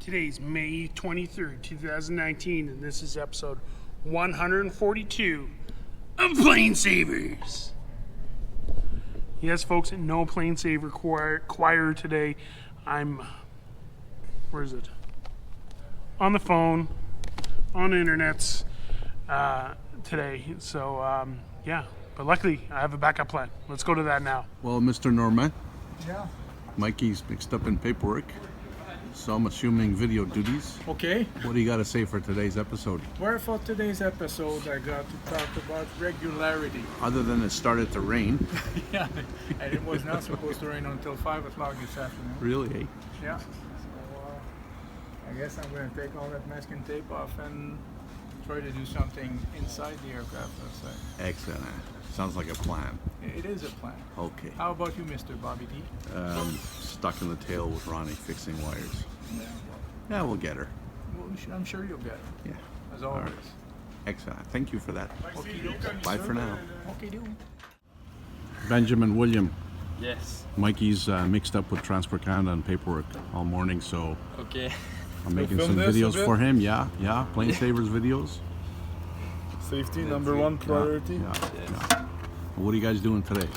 Today's May 23rd, 2019, and this is episode 142 of PlaneSavers. Yes, folks, no PlaneSaver choir today. Where is it? On the phone, on the internets today. So, yeah, but luckily I have a backup plan. Let's go to that now. Well, Mr. Norman. Yeah. Mikey's mixed up in paperwork, so I'm assuming video duties. Okay. What do you got to say for today's episode? Well, for today's episode, I got to talk about regularity. Other than it started to rain. Yeah, and it was not supposed to rain until 5 o'clock this afternoon. Really, eh? Yeah. So, I guess I'm going to take all that masking tape off and try to do something inside the aircraft outside. Excellent. Sounds like a plan. It is a plan. Okay. How about you, Mr. Bobby D? Stuck in the tail with Ronnie fixing wires. Yeah. Yeah, we'll get her. Well, I'm sure you'll get it. Yeah. As always. Right. Excellent. Thank you for that. Okay. Bye for now. Okay, do. Benjamin William. Yes. Mikey's mixed up with Transport Canada and paperwork all morning, so Okay. I'm making film some this a videos bit? for him. Yeah, PlaneSavers videos. Safety number one priority. Yeah. What are you guys doing today?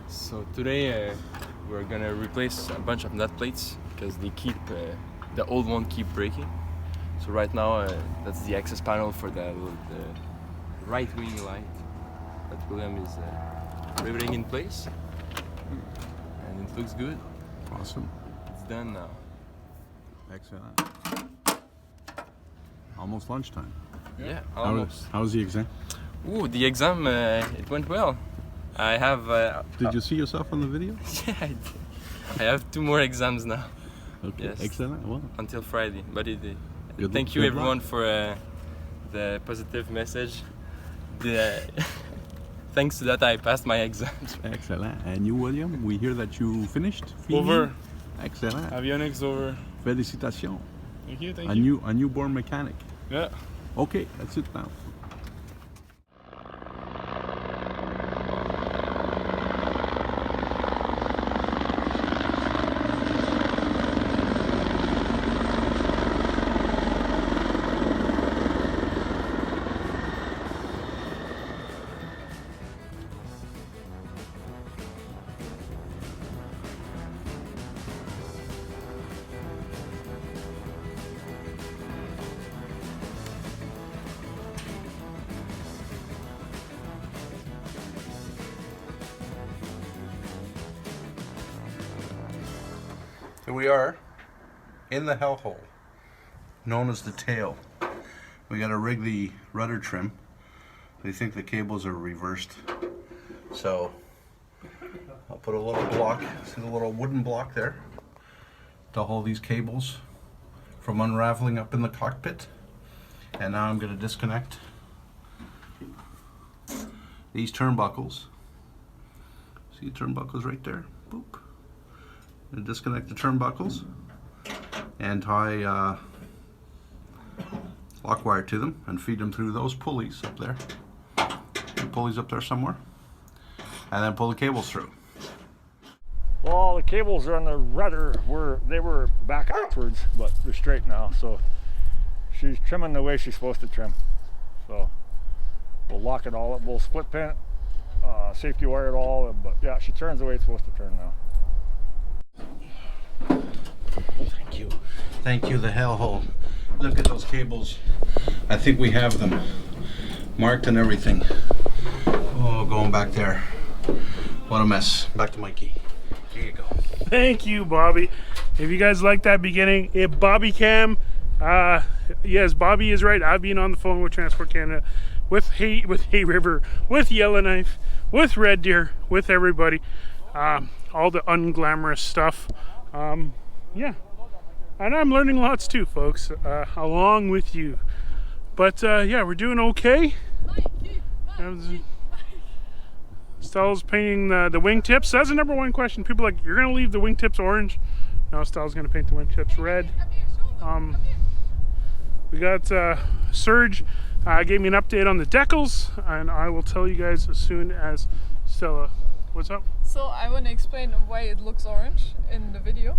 So today we're gonna replace a bunch of nut plates because they keep the old one keep breaking. So right now that's the access panel for the right wing light that William is riveting in place, and it looks good. Awesome. It's done now. Excellent. Almost lunchtime. Yeah, almost. How was the exam? Ooh, the exam it went well. I have. Did you see yourself on the video? Yeah, I did. I have 2 more exams now. Okay, Yes. excellent. Well, Until Friday, but Good- thank you good everyone luck. for the positive message. Thanks to that I passed my exams. excellent. And you, William, we hear that you finished. Over. Excellent. Avionics over. Félicitations. Thank you, thank A you. newborn mechanic. Yeah. Okay, that's it now. Here we are in the hellhole, known as the tail. We got to rig the rudder trim. They think the cables are reversed. So I'll put a little block, see the little wooden block there, to hold these cables from unraveling up in the cockpit. And now I'm going to disconnect these turnbuckles. See turnbuckles right there? Boop. And disconnect the turnbuckles and tie lock wire to them and feed them through those pulleys up there. Pulleys up there somewhere, and then pull the cables through. Well, the cables are on the rudder. They were backwards, but they're straight now. So she's trimming the way she's supposed to trim. So we'll lock it all up. We'll split pin it, safety wire it all. But yeah, she turns the way it's supposed to turn now. Thank you, the hellhole. Look at those cables. I think we have them marked and everything. Oh, going back there. What a mess. Back to Mikey. Here you go. Thank you, Bobby. If you guys like that beginning, Bobby Cam, yes, Bobby is right. I've been on the phone with Transport Canada, with Hay River, with Yellowknife, with Red Deer, with everybody. All the unglamorous stuff. Yeah. And I'm learning lots too, folks, along with you. But yeah, we're doing okay. Stella's painting the wingtips. That's the number one question. People are like, you're gonna leave the wingtips orange? No, Stella's gonna paint the wingtips red. We got Serge gave me an update on the decals, and I will tell you guys as soon as Stella. What's up? So I want to explain why it looks orange in the video.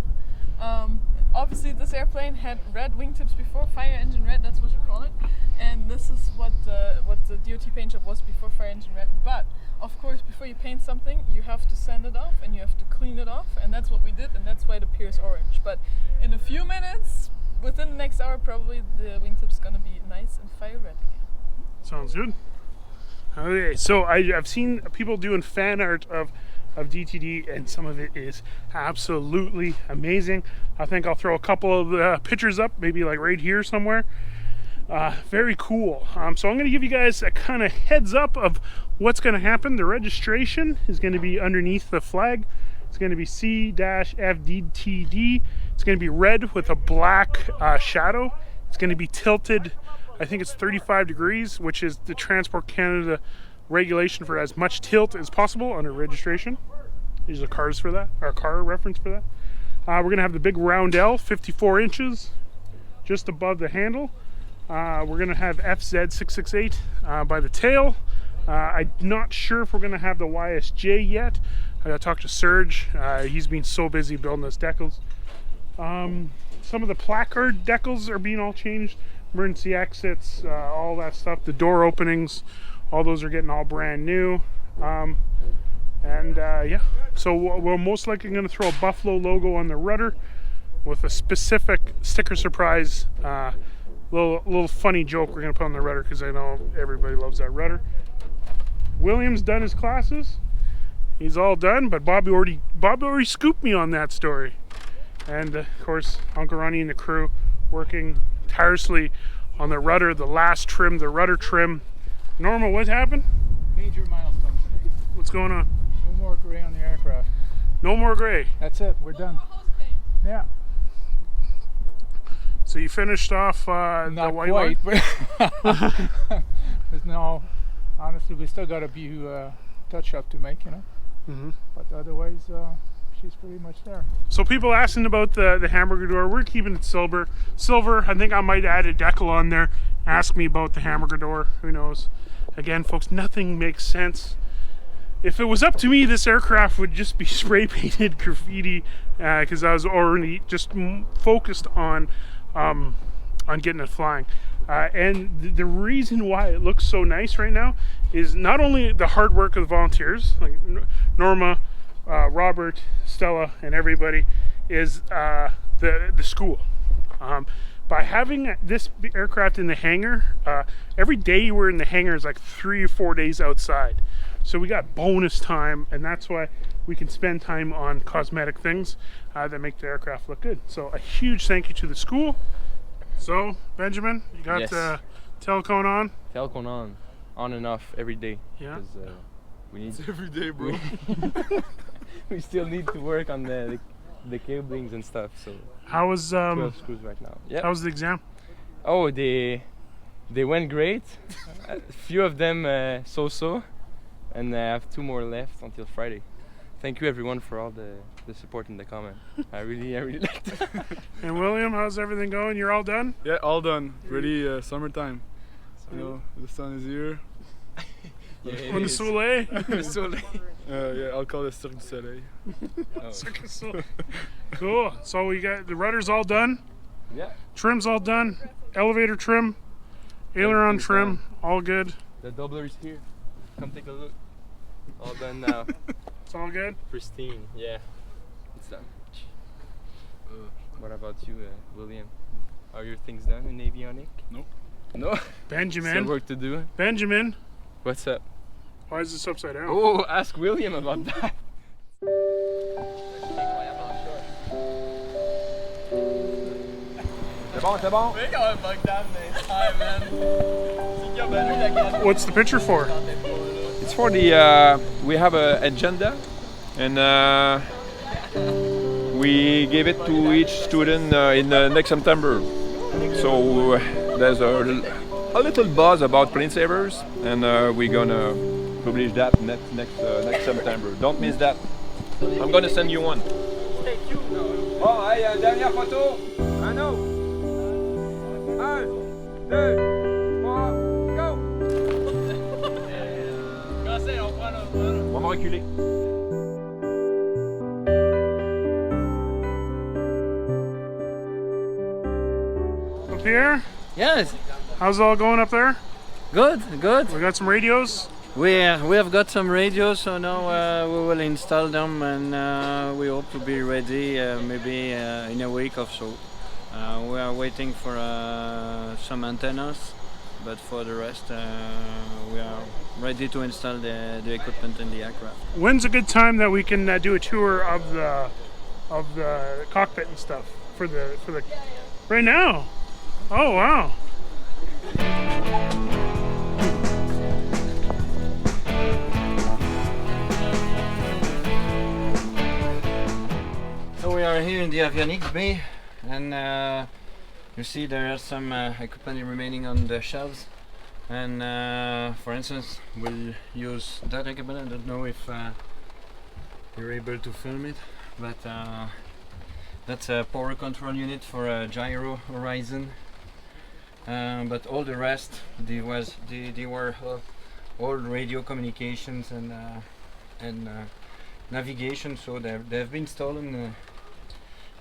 obviously this airplane had red wingtips before, fire engine red, that's what you call it. And this is what the DOT paint job was before fire engine red. But of course, before you paint something, you have to sand it off and you have to clean it off, and that's what we did, and that's why it appears orange. But in a few minutes, within the next hour, probably the wingtip's gonna be nice and fire red again. Sounds good. Okay, so I've seen people doing fan art of DTD, and some of it is absolutely amazing. I think I'll throw a couple of pictures up, maybe like right here somewhere. Very cool. So I'm going to give you guys a kind of heads up of what's going to happen. The registration is going to be underneath the flag. It's going to be C-FDTD. It's going to be red with a black shadow. It's going to be tilted, I think it's 35 degrees, which is the Transport Canada regulation for as much tilt as possible under registration. These are cars for that, or car reference for that. We're going to have the big round L, 54 inches, just above the handle. We're going to have FZ668 by the tail. I'm not sure if we're going to have the YSJ yet. I got to talk to Serge. He's been so busy building those decals. Some of the placard decals are being all changed. Emergency exits, all that stuff. The door openings, all those are getting all brand new. Yeah, so we're most likely going to throw a Buffalo logo on the rudder with a specific sticker surprise. Little funny joke we're gonna put on the rudder because I know everybody loves that rudder. William's done his classes. He's all done, but Bobby already scooped me on that story. And of course, Uncle Ronnie and the crew working tirelessly on the rudder, the last trim, the rudder trim. Norma, what happened? Major milestone today. What's going on? No more gray on the aircraft. No more gray. That's it. We're done. Yeah. So you finished off the Not white quite, line? but no. Honestly, we still got a few touch-up to make, you know. Mm-hmm. But otherwise, she's pretty much there. So people asking about the hamburger door, we're keeping it silver. I think I might add a decal on there. Ask me about the hamburger door, who knows. Again, folks, nothing makes sense. If it was up to me, this aircraft would just be spray painted graffiti because I was already just focused on getting it flying. And the reason why it looks so nice right now is not only the hard work of the volunteers, like Norma, Robert, Stella, and everybody, is the school. By having this aircraft in the hangar, every day we're in the hangar is like 3 or 4 days outside. So we got bonus time, and that's why we can spend time on cosmetic things that make the aircraft look good. So a huge thank you to the school. So, Benjamin, you got Yes. Telcon on? Telcon on and off every day. Yeah. Because we need. It's every day, bro. We still need to work on the cablings and stuff. So How was 12 screws right now. Yeah. how was the exam? Oh, they went great. A few of them so-so, and I have 2 more left until Friday. Thank you everyone for all the support in the comment. I really liked it. And William, how's everything going? You're all done? Yeah, all done. Ready, summertime. You know, the sun is here. Yeah, On the soleil? Yeah, I'll call it Cirque du Soleil. Cirque du Soleil. Cool. So we got the rudder's all done. Yeah. Trim's all done. Elevator trim. Aileron Everything's trim. done. All good. The doubler is here. Come take a look. All done now. It's all good. Pristine. Yeah. It's done. What about you, William? Are your things done in avionic? Nope. No. Benjamin. Still work to do. Benjamin. What's up? Why is this upside down? Oh, ask William about that. C'est bon. What's the picture for? It's for the, we have an agenda, and we gave it to each student in next September. So there's a little buzz about PlaneSavers, and we're gonna publish that next September. Don't miss that. I'm gonna send you one. Bon, allez, dernière photo. Un autre. 1, 2, 3, go. On va me reculer. Up here? Yes, How's it all going up there? good, good. We got some radios. We have got some radios, so now we will install them, and we hope to be ready maybe in a week or so. We are waiting for some antennas, but for the rest, we are ready to install the equipment in the aircraft. When's a good time that we can do a tour of the cockpit and stuff for the right now? Oh wow! So we are here in the AvGeeks bay, and you see there are some equipment remaining on the shelves. And for instance, we'll use that equipment. I don't know if you're able to film it, but that's a power control unit for a gyro horizon. But all the rest, they were all radio communications and navigation. So they've been stolen,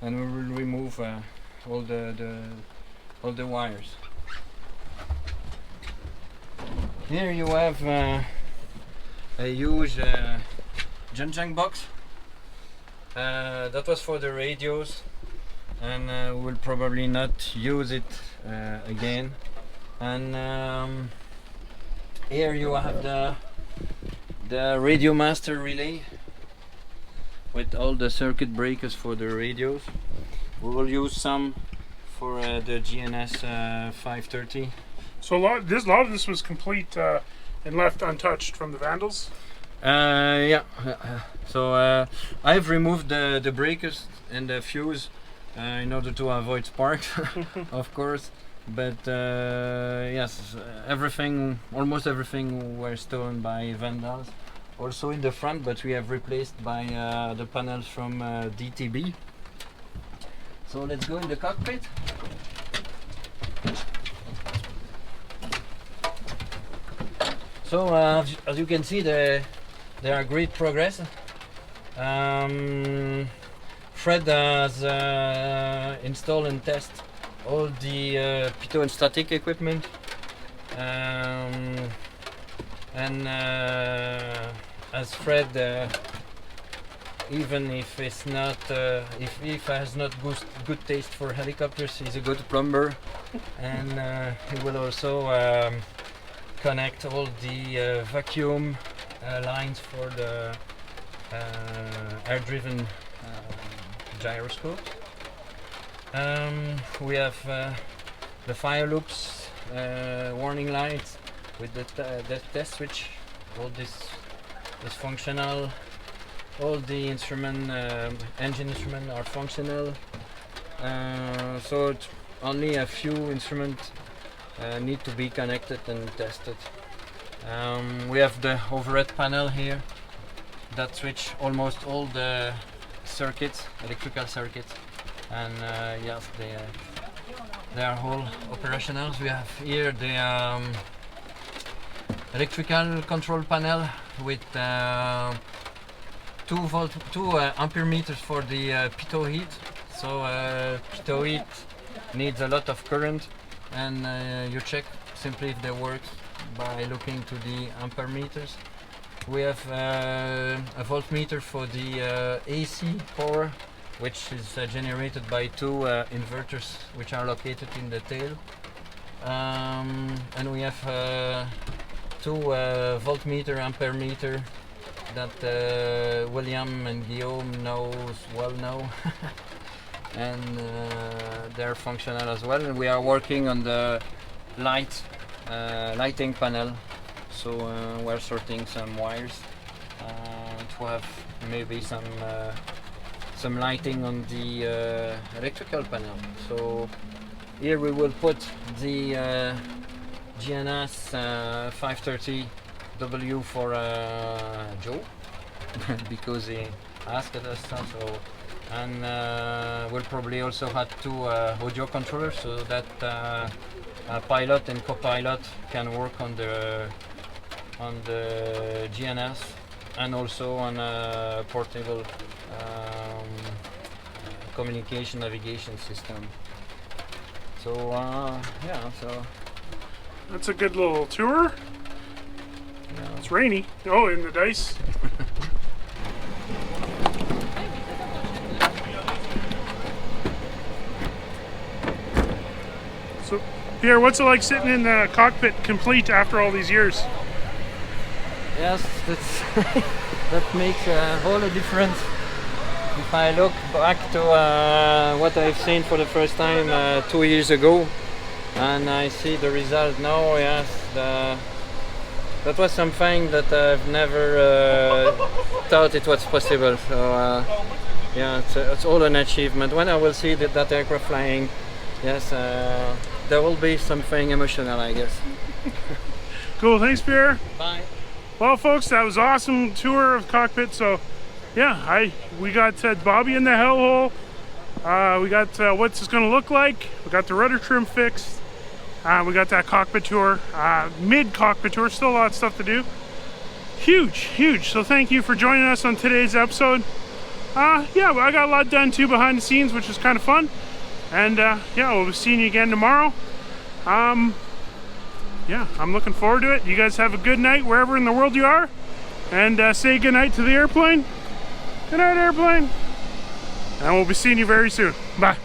and we will remove all the wires. Here you have a huge junction box. That was for the radios, and we'll probably not use it again. And here you have the radio master relay with all the circuit breakers for the radios. We will use some for the GNS 530. So a lot of this was complete and left untouched from the vandals. Yeah. So I've removed the breakers and the fuse in order to avoid sparks, of course. But yes, almost everything were stolen by vandals. Also in the front, but we have replaced by the panels from DTB. So let's go in the cockpit. So as you can see, there are great progress. Fred has installed and tested all the pitot and static equipment, and as Fred, even if it's not, if he has not good taste for helicopters, he's a good plumber, and he will also connect all the vacuum lines for the air-driven gyroscope. We have the fire loops, warning lights with the test switch. All this is functional. All the instrument, engine instruments are functional. So only a few instruments need to be connected and tested. We have the overhead panel here that switch almost all the circuits, electrical circuits, and yes, they are all operational. We have here the electrical control panel with 2 ampere meters for the pitot heat. So pitot heat needs a lot of current, and you check simply if they work by looking to the ampere meters. We have a voltmeter for the AC power, which is generated by 2 inverters which are located in the tail. And we have 2 voltmeter, ampere meter that William and Guillaume well know. And they're functional as well. And we are working on the lighting panel, so we're sorting some wires to have maybe some lighting on the electrical panel. So here we will put the GNS 530W for Joe because he asked us so. And we'll probably also have 2 audio controllers so that a pilot and co-pilot can work on the GNS and also on a portable communication navigation system. So So yeah, so That's a good little tour. yeah. It's rainy. Oh, in the dice. So, Pierre, what's it like sitting in the cockpit complete after all these years? Yes, that's that makes a whole difference. If I look back to what I've seen for the first time 2 years ago, and I see the result now, yes, that was something that I've never thought it was possible. So yeah, it's all an achievement. When I will see that aircraft flying, yes, there will be something emotional, I guess. Cool, thanks, Pierre. Bye. Well, folks, that was awesome tour of cockpit. So, yeah, we got Bobby in the hellhole. We got what's it's going to look like. We got the rudder trim fixed. We got that cockpit tour, mid-cockpit tour. Still a lot of stuff to do. Huge. So thank you for joining us on today's episode. Yeah, I got a lot done too behind the scenes, which is kind of fun. And yeah, we'll be seeing you again tomorrow. Yeah, I'm looking forward to it. You guys have a good night wherever in the world you are. And say good night to the airplane. Good night, airplane. And we'll be seeing you very soon. Bye.